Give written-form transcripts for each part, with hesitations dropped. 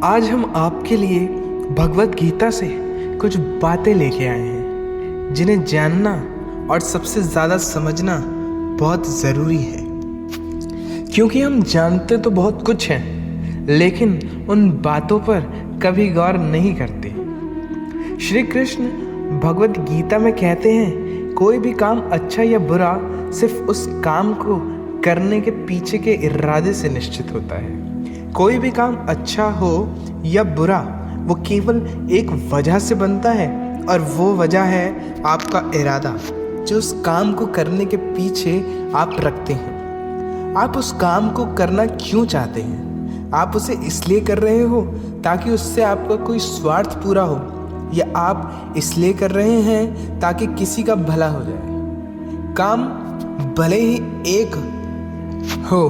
आज हम आपके लिए भगवत गीता से कुछ बातें लेके आए हैं जिन्हें जानना और सबसे ज़्यादा समझना बहुत ज़रूरी है, क्योंकि हम जानते तो बहुत कुछ हैं लेकिन उन बातों पर कभी गौर नहीं करते। श्री कृष्ण भगवत गीता में कहते हैं, कोई भी काम अच्छा या बुरा सिर्फ उस काम को करने के पीछे के इरादे से निश्चित होता है। कोई भी काम अच्छा हो या बुरा वो केवल एक वजह से बनता है, और वो वजह है आपका इरादा, जो उस काम को करने के पीछे आप रखते हैं। आप उस काम को करना क्यों चाहते हैं? आप उसे इसलिए कर रहे हो ताकि उससे आपका कोई स्वार्थ पूरा हो, या आप इसलिए कर रहे हैं ताकि किसी का भला हो जाए? काम भले ही एक हो,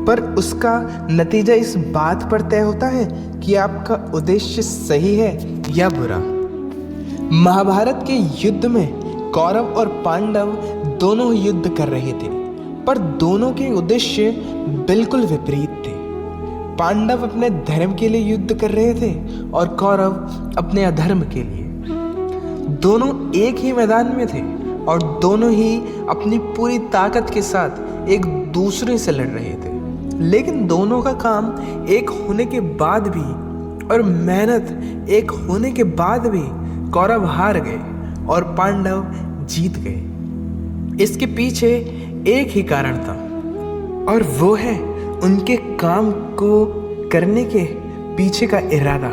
पर उसका नतीजा इस बात पर तय होता है कि आपका उद्देश्य सही है या बुरा। महाभारत के युद्ध में कौरव और पांडव दोनों युद्ध कर रहे थे, पर दोनों के उद्देश्य बिल्कुल विपरीत थे। पांडव अपने धर्म के लिए युद्ध कर रहे थे और कौरव अपने अधर्म के लिए। दोनों एक ही मैदान में थे और दोनों ही अपनी पूरी ताकत के साथ एक दूसरे से लड़ रहे थे, लेकिन दोनों का काम एक होने के बाद भी और मेहनत एक होने के बाद भी कौरव हार गए और पांडव जीत गए। इसके पीछे एक ही कारण था, और वो है उनके काम को करने के पीछे का इरादा।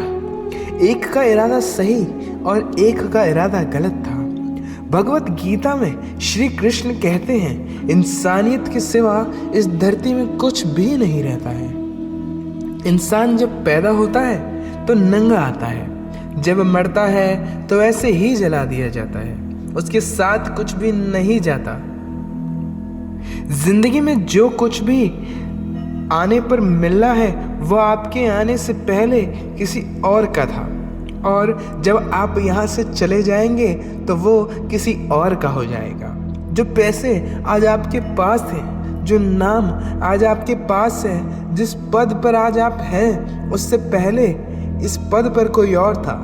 एक का इरादा सही और एक का इरादा गलत था। भगवत गीता में श्री कृष्ण कहते हैं, इंसानियत के सिवा इस धरती में कुछ भी नहीं रहता है। इंसान जब पैदा होता है तो नंगा आता है, जब मरता है तो ऐसे ही जला दिया जाता है, उसके साथ कुछ भी नहीं जाता। जिंदगी में जो कुछ भी आने पर मिलना है वो आपके आने से पहले किसी और का था, और जब आप यहाँ से चले जाएंगे तो वो किसी और का हो जाएगा। जो पैसे आज आपके पास हैं, जो नाम आज आपके पास है, जिस पद पर आज आप हैं, उससे पहले इस पद पर कोई और था,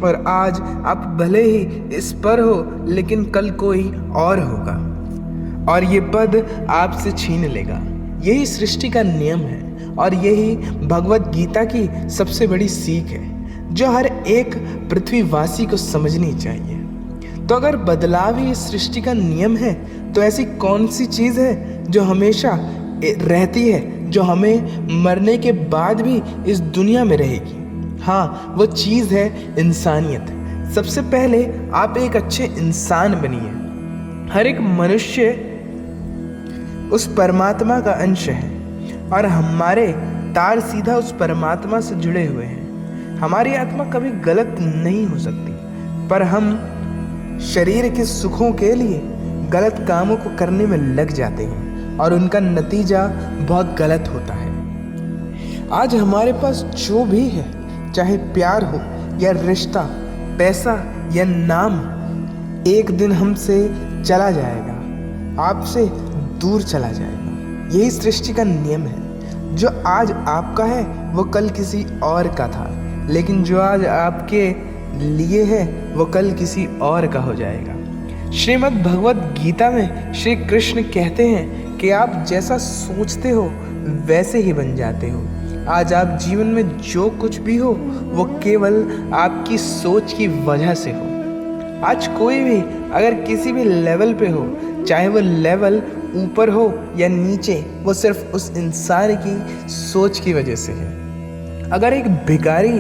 और आज आप भले ही इस पर हो लेकिन कल कोई और होगा और ये पद आपसे छीन लेगा। यही सृष्टि का नियम है और यही भगवत गीता की सबसे बड़ी सीख है, जो हर एक पृथ्वीवासी को समझनी चाहिए। तो अगर बदलाव ही इस सृष्टि का नियम है, तो ऐसी कौन सी चीज़ है जो हमेशा रहती है, जो हमें मरने के बाद भी इस दुनिया में रहेगी? हाँ, वो चीज़ है इंसानियत। सबसे पहले आप एक अच्छे इंसान बनिए। हर एक मनुष्य उस परमात्मा का अंश है और हमारे तार सीधा उस परमात्मा से जुड़े हुए हैं। हमारी आत्मा कभी गलत नहीं हो सकती, पर हम शरीर के सुखों के लिए गलत कामों को करने में लग जाते हैं और उनका नतीजा बहुत गलत होता है। आज हमारे पास जो भी है, चाहे प्यार हो या रिश्ता, पैसा या नाम, एक दिन हमसे चला जाएगा, आपसे दूर चला जाएगा। यही सृष्टि का नियम है। जो आज आपका है वो कल किसी और का था, लेकिन जो आज आपके लिए है वो कल किसी और का हो जाएगा। श्रीमद् भगवत गीता में श्री कृष्ण कहते हैं कि आप जैसा सोचते हो वैसे ही बन जाते हो। आज आप जीवन में जो कुछ भी हो वो केवल आपकी सोच की वजह से हो। आज कोई भी अगर किसी भी लेवल पे हो, चाहे वो लेवल ऊपर हो या नीचे, वो सिर्फ उस इंसान की सोच की वजह से है। अगर एक भिखारी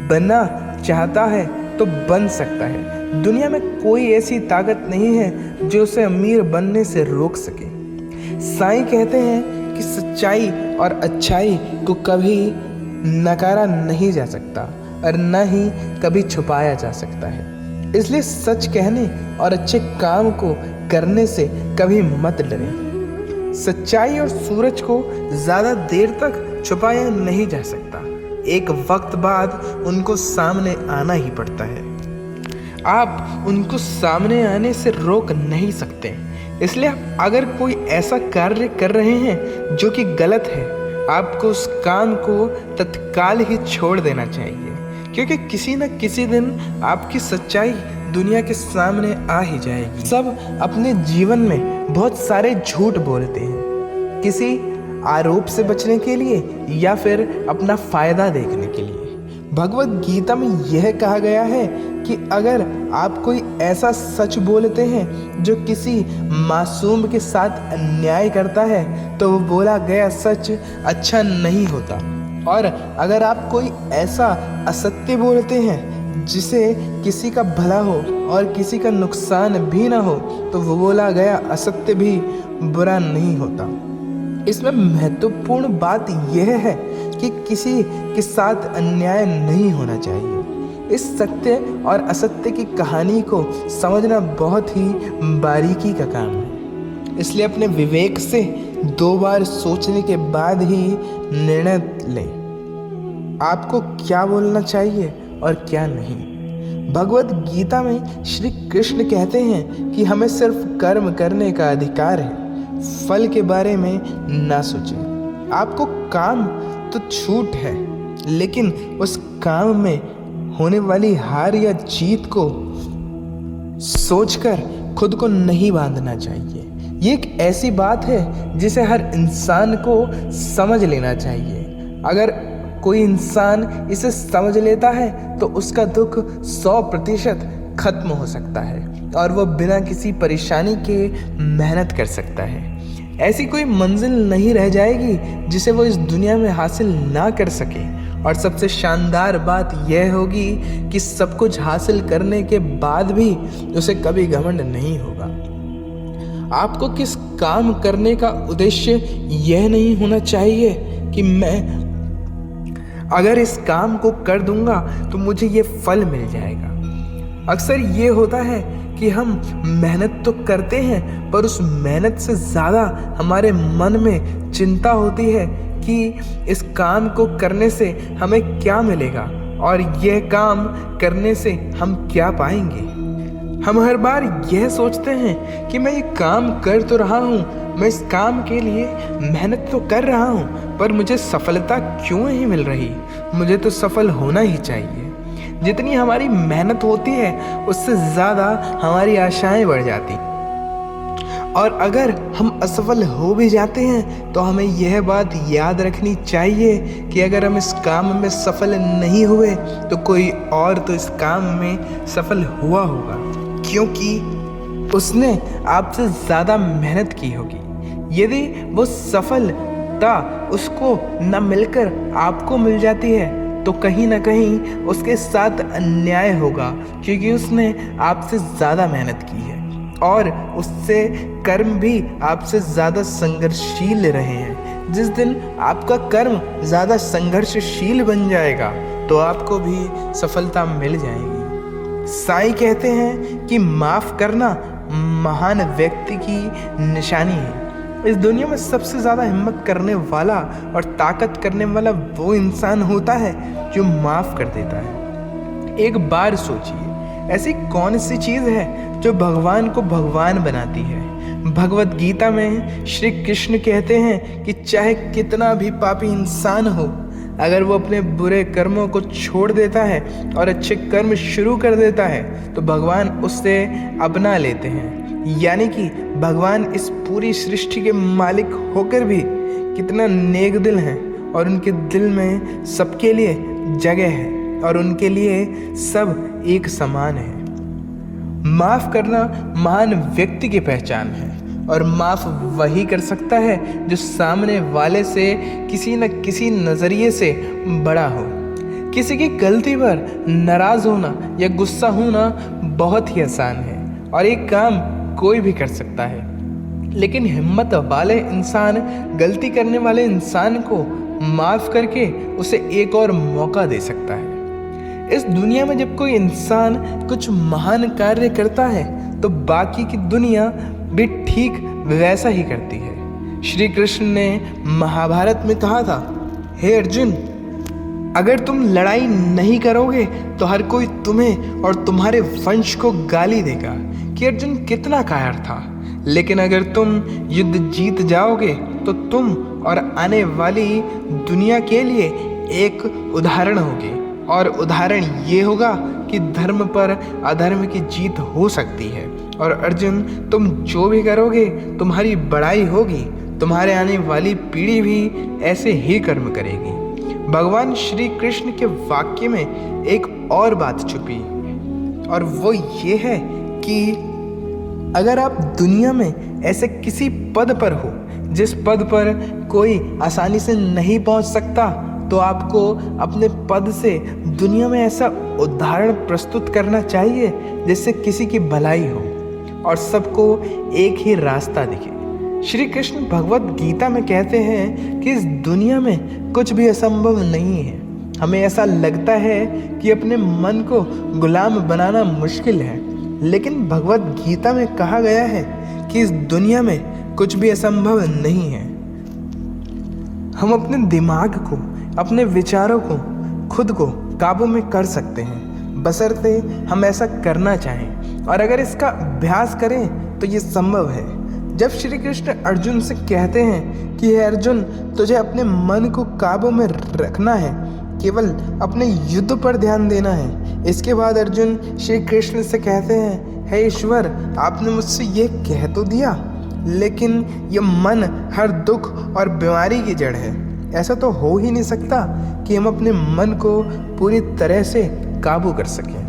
बनना चाहता है तो बन सकता है। दुनिया में कोई ऐसी ताकत नहीं है जो उसे अमीर बनने से रोक सके। साईं कहते हैं कि सच्चाई और अच्छाई को कभी नकारा नहीं जा सकता और न ही कभी छुपाया जा सकता है। इसलिए सच कहने और अच्छे काम को करने से कभी मत डरें। सच्चाई और सूरज को ज़्यादा देर तक छुपाया नहीं जा सकता, एक वक्त बाद उनको सामने आना ही पड़ता है। आप उनको सामने आने से रोक नहीं सकते। इसलिए अगर कोई ऐसा कार्य कर रहे हैं जो कि गलत है, आपको उस काम को तत्काल ही छोड़ देना चाहिए, क्योंकि किसी न किसी दिन आपकी सच्चाई दुनिया के सामने आ ही जाएगी। सब अपने जीवन में बहुत सारे झूठ बोलते हैं, किसी आरोप से बचने के लिए या फिर अपना फायदा देखने के लिए। भगवत गीता में यह कहा गया है कि अगर आप कोई ऐसा सच बोलते हैं जो किसी मासूम के साथ अन्याय करता है, तो वो बोला गया सच अच्छा नहीं होता। और अगर आप कोई ऐसा असत्य बोलते हैं जिसे किसी का भला हो और किसी का नुकसान भी ना हो, तो वो बोला गया असत्य भी बुरा नहीं होता। इसमें महत्वपूर्ण बात यह है कि किसी के साथ अन्याय नहीं होना चाहिए। इस सत्य और असत्य की कहानी को समझना बहुत ही बारीकी का काम है, इसलिए अपने विवेक से 2 बार सोचने के बाद ही निर्णय लें आपको क्या बोलना चाहिए और क्या नहीं। भगवत गीता में श्री कृष्ण कहते हैं कि हमें सिर्फ कर्म करने का अधिकार है, फल के बारे में ना सोचें। आपको काम तो छूट है, लेकिन उस काम में होने वाली हार या जीत को सोचकर खुद को नहीं बांधना चाहिए। ये एक ऐसी बात है जिसे हर इंसान को समझ लेना चाहिए। अगर कोई इंसान इसे समझ लेता है तो उसका दुख 100% खत्म हो सकता है और वो बिना किसी परेशानी के मेहनत कर सकता है। ऐसी कोई मंजिल नहीं रह जाएगी जिसे वो इस दुनिया में हासिल ना कर सके। और सबसे शानदार बात यह होगी कि सब कुछ हासिल करने के बाद भी उसे कभी घमंड नहीं होगा। आपको किस काम करने का उद्देश्य यह नहीं होना चाहिए कि मैं अगर इस काम को कर दूंगा तो मुझे ये फल मिल जाएगा। अक्सर ये होता है कि हम मेहनत तो करते हैं, पर उस मेहनत से ज़्यादा हमारे मन में चिंता होती है कि इस काम को करने से हमें क्या मिलेगा और यह काम करने से हम क्या पाएंगे। हम हर बार यह सोचते हैं कि मैं ये काम कर तो रहा हूँ, मैं इस काम के लिए मेहनत तो कर रहा हूँ, पर मुझे सफलता क्यों नहीं मिल रही। मुझे तो सफल होना ही चाहिए। जितनी हमारी मेहनत होती है उससे ज़्यादा हमारी आशाएं बढ़ जाती, और अगर हम असफल हो भी जाते हैं तो हमें यह बात याद रखनी चाहिए कि अगर हम इस काम में सफल नहीं हुए तो कोई और तो इस काम में सफल हुआ होगा, क्योंकि उसने आपसे ज़्यादा मेहनत की होगी। यदि वो सफलता उसको न मिलकर आपको मिल जाती है तो कहीं ना कहीं उसके साथ अन्याय होगा, क्योंकि उसने आपसे ज़्यादा मेहनत की है और उससे कर्म भी आपसे ज़्यादा संघर्षशील रहे हैं। जिस दिन आपका कर्म ज़्यादा संघर्षशील बन जाएगा तो आपको भी सफलता मिल जाएगी। साईं कहते हैं कि माफ़ करना महान व्यक्ति की निशानी है। इस दुनिया में सबसे ज़्यादा हिम्मत करने वाला और ताकत करने वाला वो इंसान होता है जो माफ़ कर देता है। एक बार सोचिए, ऐसी कौन सी चीज़ है जो भगवान को भगवान बनाती है। भगवत गीता में श्री कृष्ण कहते हैं कि चाहे कितना भी पापी इंसान हो, अगर वो अपने बुरे कर्मों को छोड़ देता है और अच्छे कर्म शुरू कर देता है तो भगवान उससे अपना लेते हैं। यानी कि भगवान इस पूरी सृष्टि के मालिक होकर भी कितना नेक दिल हैं और उनके दिल में सबके लिए जगह है और उनके लिए सब एक समान है। माफ़ करना महान व्यक्ति की पहचान है और माफ़ वही कर सकता है जो सामने वाले से किसी न किसी नज़रिए से बड़ा हो। किसी की गलती पर नाराज़ होना या गुस्सा होना बहुत ही आसान है और एक काम कोई भी कर सकता है, लेकिन हिम्मत वाले इंसान गलती करने वाले इंसान को माफ़ करके उसे एक और मौका दे सकता है। इस दुनिया में जब कोई इंसान कुछ महान कार्य करता है तो बाकी की दुनिया भी ठीक वैसा ही करती है। श्री कृष्ण ने महाभारत में कहा था, हे अर्जुन, अगर तुम लड़ाई नहीं करोगे तो हर कोई तुम्हें और तुम्हारे वंश को गाली देगा कि अर्जुन कितना कायर था, लेकिन अगर तुम युद्ध जीत जाओगे तो तुम और आने वाली दुनिया के लिए एक उदाहरण होगी। और उदाहरण ये होगा कि धर्म पर अधर्म की जीत हो सकती है। और अर्जुन, तुम जो भी करोगे तुम्हारी बड़ाई होगी, तुम्हारे आने वाली पीढ़ी भी ऐसे ही कर्म करेगी। भगवान श्री कृष्ण के वाक्य में एक और बात छुपी, और वो ये है कि अगर आप दुनिया में ऐसे किसी पद पर हो जिस पद पर कोई आसानी से नहीं पहुंच सकता, तो आपको अपने पद से दुनिया में ऐसा उदाहरण प्रस्तुत करना चाहिए जिससे किसी की भलाई हो और सबको एक ही रास्ता दिखे। श्री कृष्ण भगवत गीता में कहते हैं कि इस दुनिया में कुछ भी असंभव नहीं है। हमें ऐसा लगता है कि अपने मन को गुलाम बनाना मुश्किल है, लेकिन भगवत गीता में कहा गया है कि इस दुनिया में कुछ भी असंभव नहीं है। हम अपने दिमाग को, अपने विचारों को खुद को काबू में कर सकते हैं, बशर्ते हम ऐसा करना चाहें। और अगर इसका अभ्यास करें तो ये संभव है। जब श्री कृष्ण अर्जुन से कहते हैं कि हे अर्जुन, तुझे अपने मन को काबू में रखना है, केवल अपने युद्ध पर ध्यान देना है। इसके बाद अर्जुन श्री कृष्ण से कहते हैं, हे ईश्वर, आपने मुझसे ये कह तो दिया, लेकिन ये मन हर दुख और बीमारी की जड़ है। ऐसा तो हो ही नहीं सकता कि हम अपने मन को पूरी तरह से काबू कर सकें।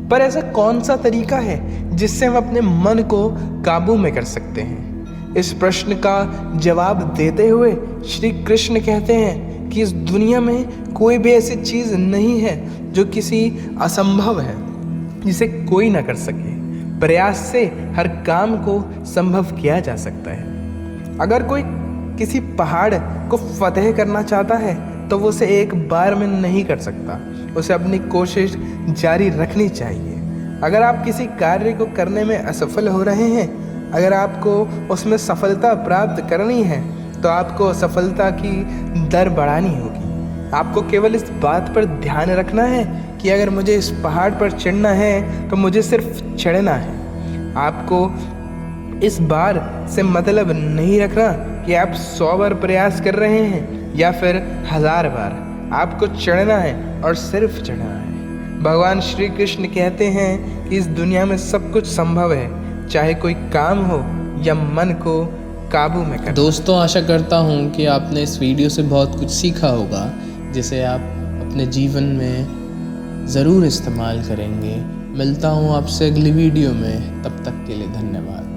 पर ऐसा कौन सा तरीका है जिससे हम अपने मन को काबू में कर सकते हैं? इस प्रश्न का जवाब देते हुए श्री कृष्ण कहते हैं कि इस दुनिया में कोई भी ऐसी चीज़ नहीं है जो किसी असंभव है, जिसे कोई ना कर सके। प्रयास से हर काम को संभव किया जा सकता है। अगर कोई किसी पहाड़ को फतेह करना चाहता है तो वो उसे एक बार में नहीं कर सकता, उसे अपनी कोशिश जारी रखनी चाहिए। अगर आप किसी कार्य को करने में असफल हो रहे हैं, अगर आपको उसमें सफलता प्राप्त करनी है, तो आपको सफलता की दर बढ़ानी होगी। आपको केवल इस बात पर ध्यान रखना है कि अगर मुझे इस पहाड़ पर चढ़ना है तो मुझे सिर्फ चढ़ना है। आपको इस बार से मतलब नहीं रखना कि आप 100 बार प्रयास कर रहे हैं या फिर 1000 बार। आपको चढ़ना है और सिर्फ चढ़ना है। भगवान श्री कृष्ण कहते हैं कि इस दुनिया में सब कुछ संभव है, चाहे कोई काम हो या मन को काबू में करना। दोस्तों, आशा करता हूँ कि आपने इस वीडियो से बहुत कुछ सीखा होगा, जिसे आप अपने जीवन में ज़रूर इस्तेमाल करेंगे। मिलता हूँ आपसे अगली वीडियो में, तब तक के लिए धन्यवाद।